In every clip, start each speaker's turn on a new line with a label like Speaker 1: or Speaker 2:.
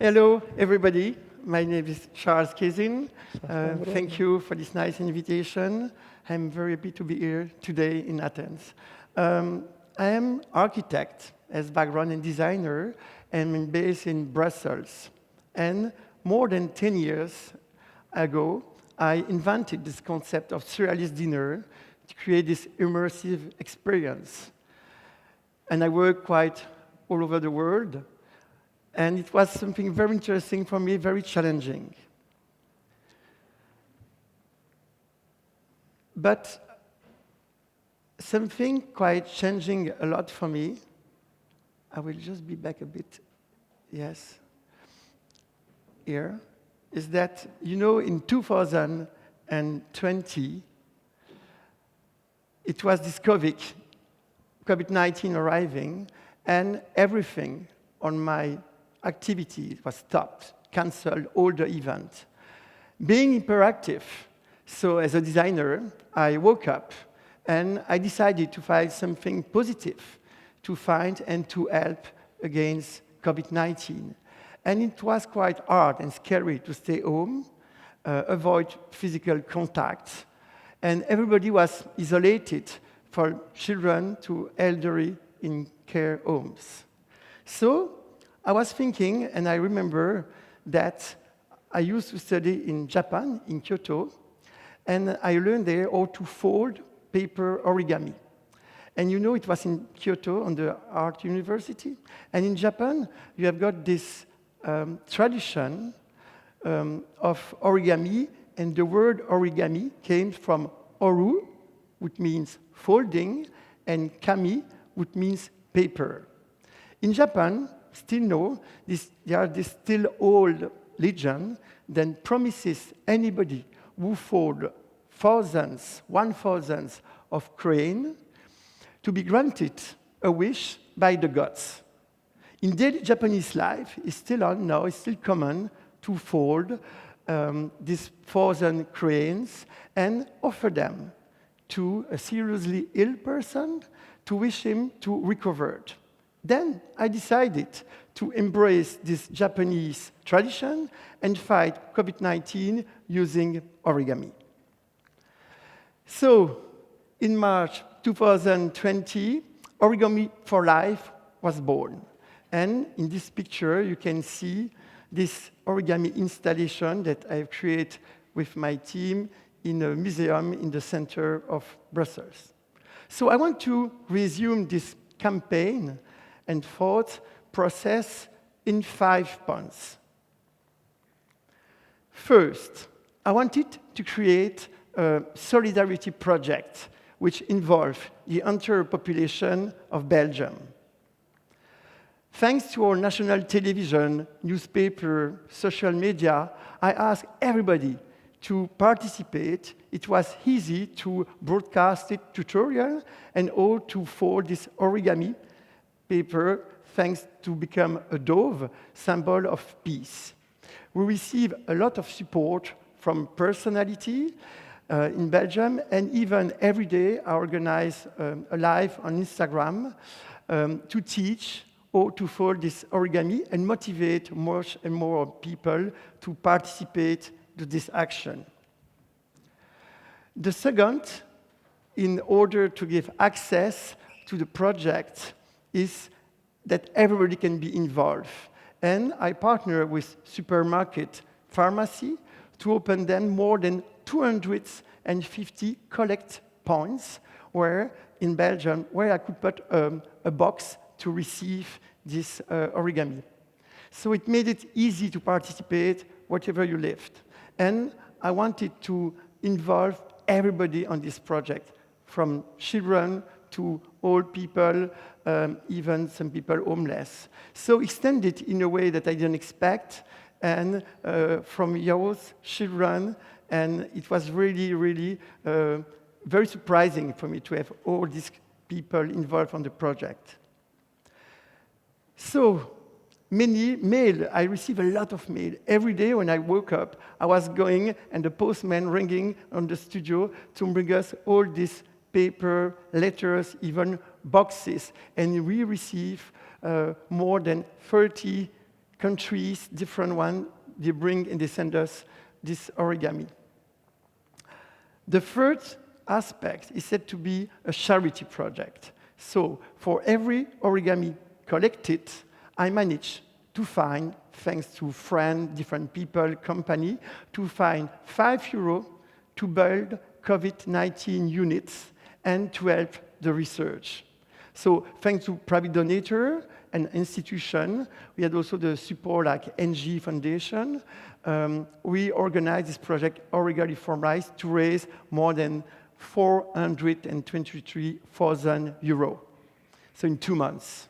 Speaker 1: Hello, everybody. My name is Charles Kaisin. Thank you for this nice invitation. I'm very happy to be here today in Athens. I am architect as background and designer, and I'm based in Brussels. And more than 10 years ago, I invented this concept of surrealist dinner to create this immersive experience. And I work quite all over the world. And it was something very interesting for me, very challenging. But something quite changing a lot for me, I will just be back a bit, yes, here, is that, in 2020, it was this COVID-19 arriving, and everything on my activity was stopped, canceled, all the events. Being hyperactive, so as a designer, I woke up and I decided to find something positive to find and to help against COVID-19. And it was quite hard and scary to stay home, avoid physical contact, and everybody was isolated, from children to elderly in care homes. So I was thinking, and I remember that I used to study in Japan, in Kyoto, and I learned there how to fold paper origami. And it was in Kyoto on the Art University. And in Japan, you have got this tradition of origami, and the word origami came from oru, which means folding, and kami, which means paper. In Japan, there are this still old legend that promises anybody who fold one-thousandth of crane to be granted a wish by the gods. In daily Japanese life, it's still on now, it's still common to fold these 1,000 cranes and offer them to a seriously ill person to wish him to recover. Then I decided to embrace this Japanese tradition and fight COVID-19 using origami. So, in March 2020, Origami for Life was born. And in this picture, you can see this origami installation that I've created with my team in a museum in the center of Brussels. So I want to resume this campaign and thought process in 5 points. First, I wanted to create a solidarity project which involved the entire population of Belgium. Thanks to our national television, newspaper, social media, I asked everybody to participate. It was easy to broadcast a tutorial and how to fold this origami paper, thanks to become a dove, symbol of peace. We receive a lot of support from personality in Belgium, and even every day I organize a live on Instagram to teach how to fold this origami and motivate more and more people to participate to this action. The second, in order to give access to the project, is that everybody can be involved. And I partner with supermarket pharmacy to open them more than 250 collect points in Belgium where I could put a box to receive this origami. So it made it easy to participate wherever you lived. And I wanted to involve everybody on this project, from children to old people, even some people homeless. So extended in a way that I didn't expect, and from youth, children, and it was really, really very surprising for me to have all these people involved on the project. So, I receive a lot of mail. Every day when I woke up, I was going and the postman ringing on the studio to bring us all these paper, letters, even boxes. And we receive more than 30 countries, different ones, they bring and they send us this origami. The third aspect is said to be a charity project. So for every origami collected, I manage to find, thanks to friends, different people, company, to find €5 to build COVID-19 units and to help the research. So thanks to private donator and institution, we had also the support like NG Foundation. We organized this project, Origami for Rice, to raise more than €423,000. So in 2 months.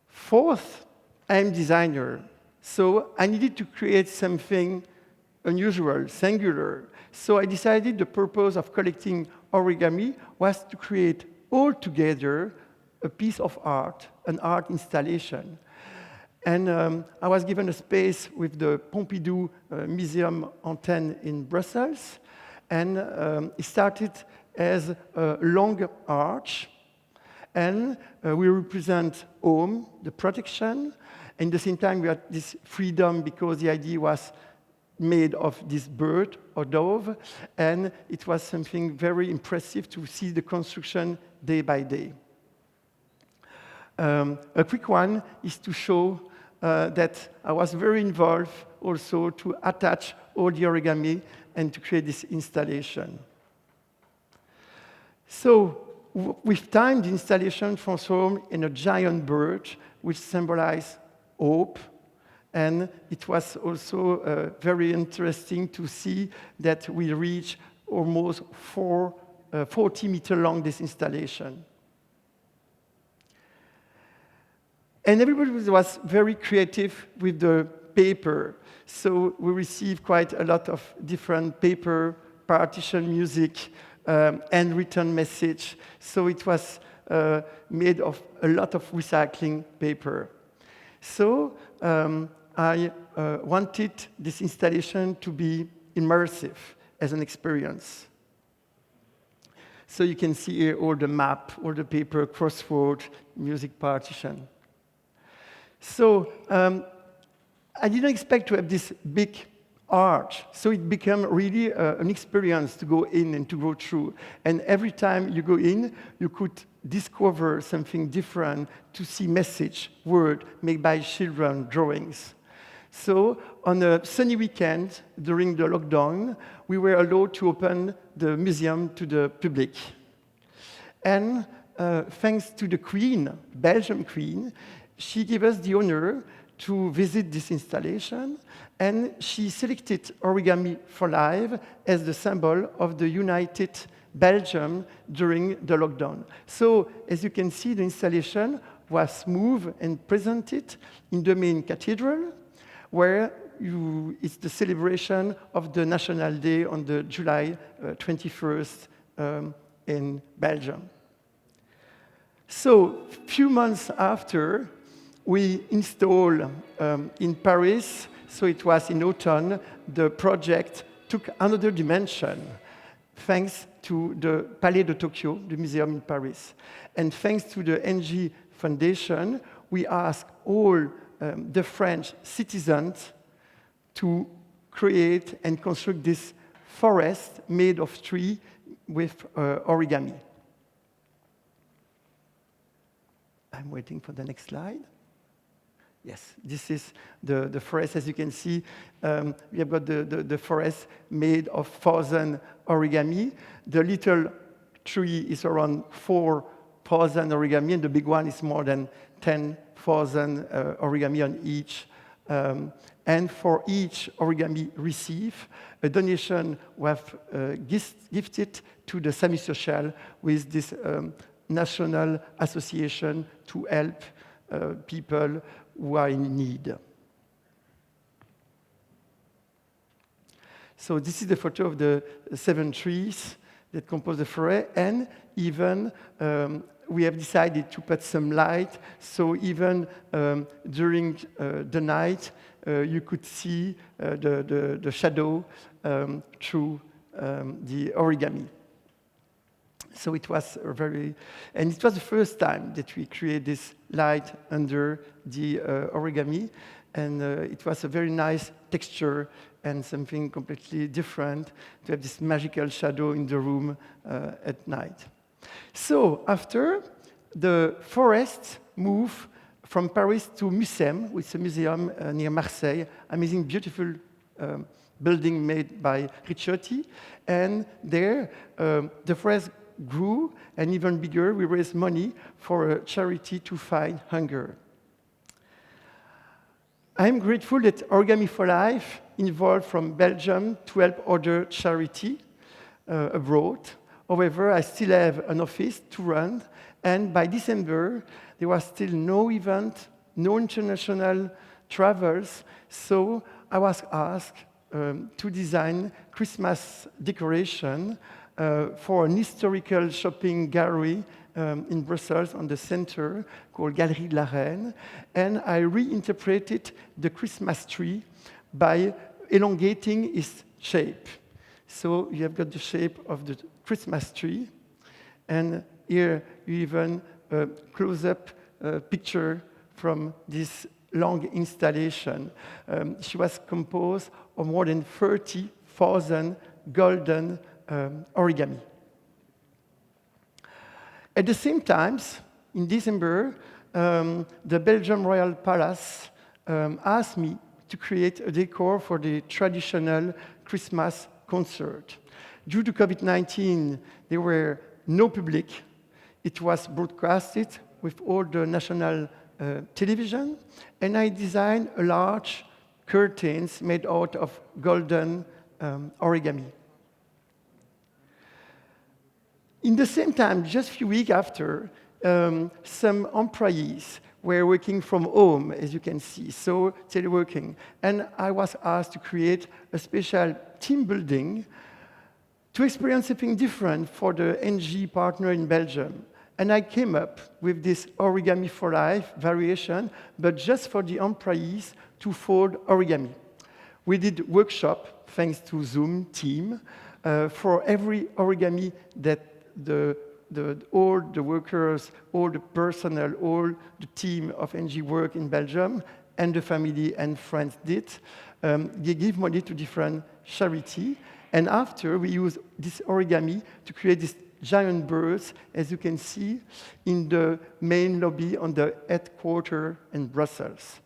Speaker 1: Fourth, I am designer. So I needed to create something unusual, singular. So I decided the purpose of collecting origami was to create all together a piece of art, an art installation. And I was given a space with the Pompidou Museum antenne in Brussels. And it started as a long arch. And we represent home, the protection. And at the same time, we had this freedom because the idea was made of this bird or dove. And it was something very impressive to see the construction day by day. A quick one is to show that I was very involved also to attach all the origami and to create this installation. So with time, the installation transformed in a giant bird, which symbolized hope. And it was also very interesting to see that we reached almost 40 meters long, this installation. And everybody was very creative with the paper. So we received quite a lot of different paper, partition music, and written message. So it was made of a lot of recycling paper. So I wanted this installation to be immersive as an experience. So you can see here all the map, all the paper, crossword, music partition. So I didn't expect to have this big arch, so it became really an experience to go in and to go through. And every time you go in, you could discover something different, to see message, word, made by children, drawings. So on a sunny weekend during the lockdown, we were allowed to open the museum to the public. And thanks to the Queen, Belgian Queen, she gave us the honor to visit this installation, and she selected Origami for Life as the symbol of the United Belgium during the lockdown. So, as you can see, the installation was moved and presented in the main cathedral, where it's the celebration of the National Day on the July 21st in Belgium. So, few months after, we installed in Paris, so it was in autumn, the project took another dimension, thanks to the Palais de Tokyo, the museum in Paris. And thanks to the NG Foundation, we asked all the French citizens to create and construct this forest made of tree with origami. I'm waiting for the next slide. Yes, this is the forest. As you can see, we have got the forest made of 1,000 origami. The little tree is around 4,000 origami, and the big one is more than 10,000 origami on each. And for each origami received, a donation was gifted to the Sami Social with this national association to help people who are in need. So this is the photo of the 7 trees that compose the forest, and even we have decided to put some light, so even during the night, you could see the shadow through the origami. So it was and it was the first time that we created this light under the origami, and it was a very nice texture and something completely different to have this magical shadow in the room at night. So after, the forest moved from Paris to Mucem, which is a museum near Marseille, amazing, beautiful building made by Ricciotti. And there, the forest grew, and even bigger, we raised money for a charity to fight hunger. I'm grateful that Origami for Life involved from Belgium to help other charities abroad. However, I still have an office to run, and by December, there was still no event, no international travels, so I was asked to design Christmas decoration for an historical shopping gallery in Brussels on the center called Galerie de la Reine, and I reinterpreted the Christmas tree by elongating its shape. So you have got the shape of the Christmas tree, and here you even close-up picture from this long installation. She was composed of more than 30,000 golden origami. At the same time, in December, the Belgium Royal Palace asked me to create a decor for the traditional Christmas concert. Due to COVID-19, there were no public. It was broadcasted with all the national television, and I designed a large curtains made out of golden origami. In the same time, just a few weeks after, some employees were working from home, as you can see, so teleworking. And I was asked to create a special team building to experience something different for the NG partner in Belgium. And I came up with this Origami for Life variation, but just for the employees to fold origami. We did workshop, thanks to Zoom team, for every origami that all the workers, all the personnel, all the team of NG work in Belgium, and the family and friends did. They give money to different charity, and after we use this origami to create these giant birds, as you can see, in the main lobby on the headquarters in Brussels.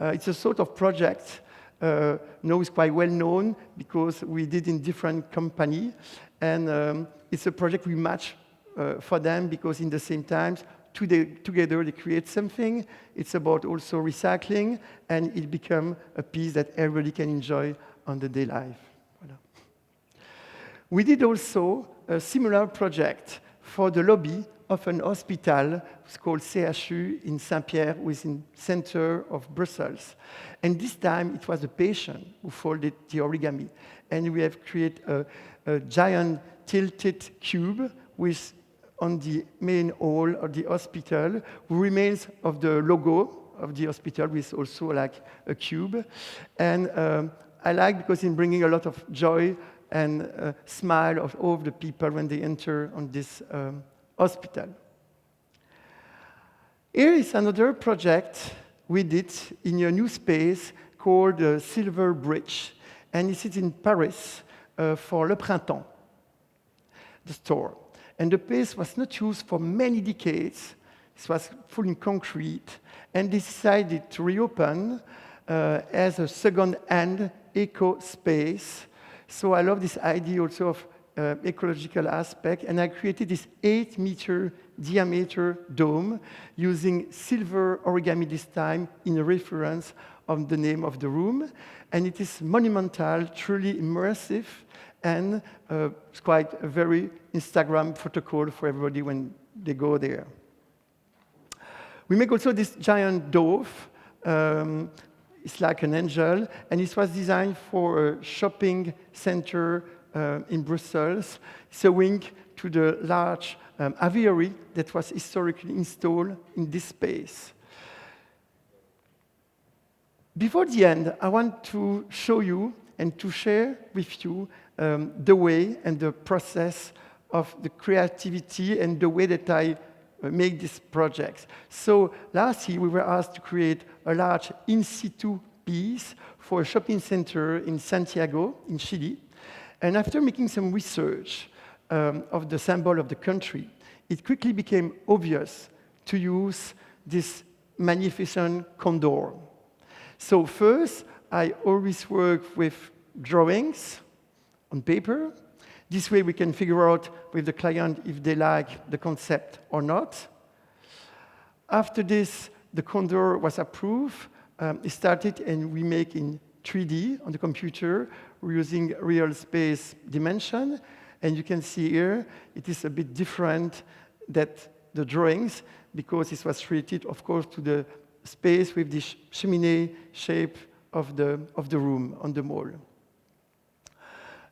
Speaker 1: It's a sort of project now it's quite well known because we did in different companies, and it's a project we match for them because in the same time, together they create something. It's about also recycling, and it becomes a piece that everybody can enjoy on the day life. Voilà. We did also a similar project for the lobby of an hospital. It's called CHU in Saint-Pierre, which is in the center of Brussels. And this time, it was a patient who folded the origami. And we have created a giant tilted cube with, on the main hall of the hospital, remains of the logo of the hospital, with also like a cube. And I like because it's bringing a lot of joy and smile of all the people when they enter on this hospital. Here is another project we did in a new space called Silver Bridge, and it is in Paris for Le Printemps, the store. And the place was not used for many decades. It was full in concrete, and they decided to reopen as a second-hand eco space. So I love this idea also of ecological aspect, and I created this 8-meter diameter dome using silver origami this time in reference of the name of the room. And it is monumental, truly immersive, and it's quite a very Instagram protocol for everybody when they go there. We make also this giant dove. It's like an angel, and it was designed for a shopping center in Brussels. It's a wing to the large aviary that was historically installed in this space. Before the end, I want to show you and to share with you the way and the process of the creativity and the way that I make these projects. So last year, we were asked to create a large in situ piece for a shopping center in Santiago, in Chile. And after making some research of the symbol of the country, it quickly became obvious to use this magnificent condor. So first, I always work with drawings on paper. This way we can figure out with the client if they like the concept or not. After this, the condor was approved. It started, and we make in 3D on the computer. We're using real space dimension. And you can see here, it is a bit different than the drawings, because it was related, of course, to the space with the chimney shape of the room on the mall.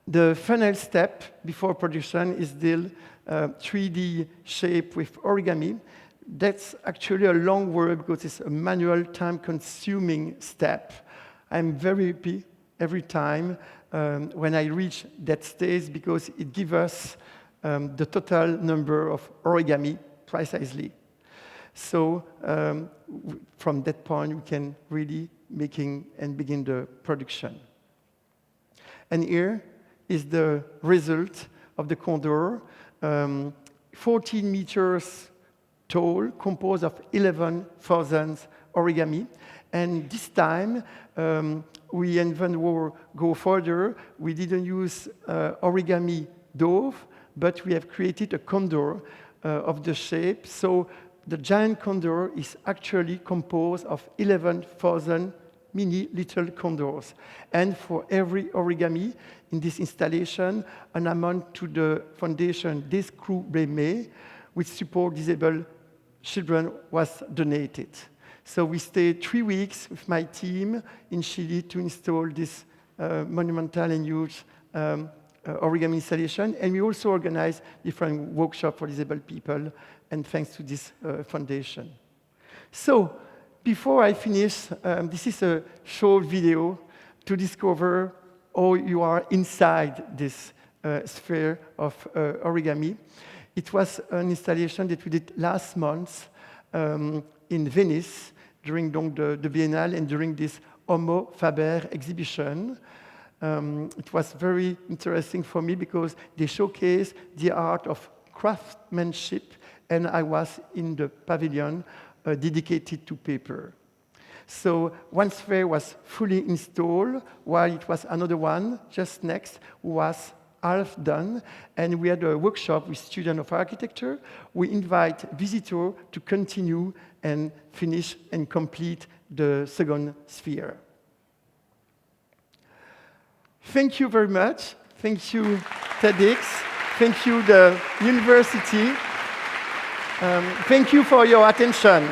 Speaker 1: The final step before production is still 3D shape with origami. That's actually a long work because it's a manual, time-consuming step. I'm very happy every time when I reach that stage, because it gives us the total number of origami precisely. So from that point, we can really begin the production. And here is the result of the condor, 14 meters tall, composed of 11,000 origami. And this time, we even go further. We didn't use origami dove, but we have created a condor of the shape. So the giant condor is actually composed of 11,000 mini little condors. And for every origami in this installation, an amount to the foundation TEDxUniversityofPiraeus, which supports disabled children, was donated. So we stayed 3 weeks with my team in Chile to install this monumental and huge origami installation. And we also organized different workshops for disabled people, and thanks to this foundation. So before I finish, this is a short video to discover how you are inside this sphere of origami. It was an installation that we did last month in Venice during the Biennale and during this Homo Faber exhibition. It was very interesting for me because they showcase the art of craftsmanship, and I was in the pavilion dedicated to paper. So one sphere was fully installed, while it was another one just next who was half done, and we had a workshop with students of architecture. We invite visitors to continue and finish and complete the second sphere. Thank you very much. Thank you, TEDx. Thank you, the university. Thank you for your attention.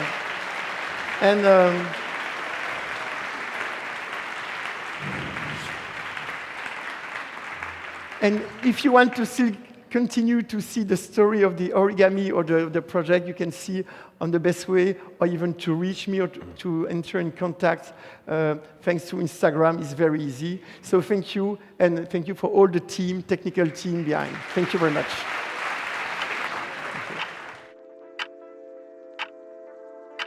Speaker 1: And if you want to still continue to see the story of the origami or the project, you can see on the best way, or even to reach me or to enter in contact, thanks to Instagram, is very easy. So thank you, and thank you for all the team, technical team behind. Thank you very much.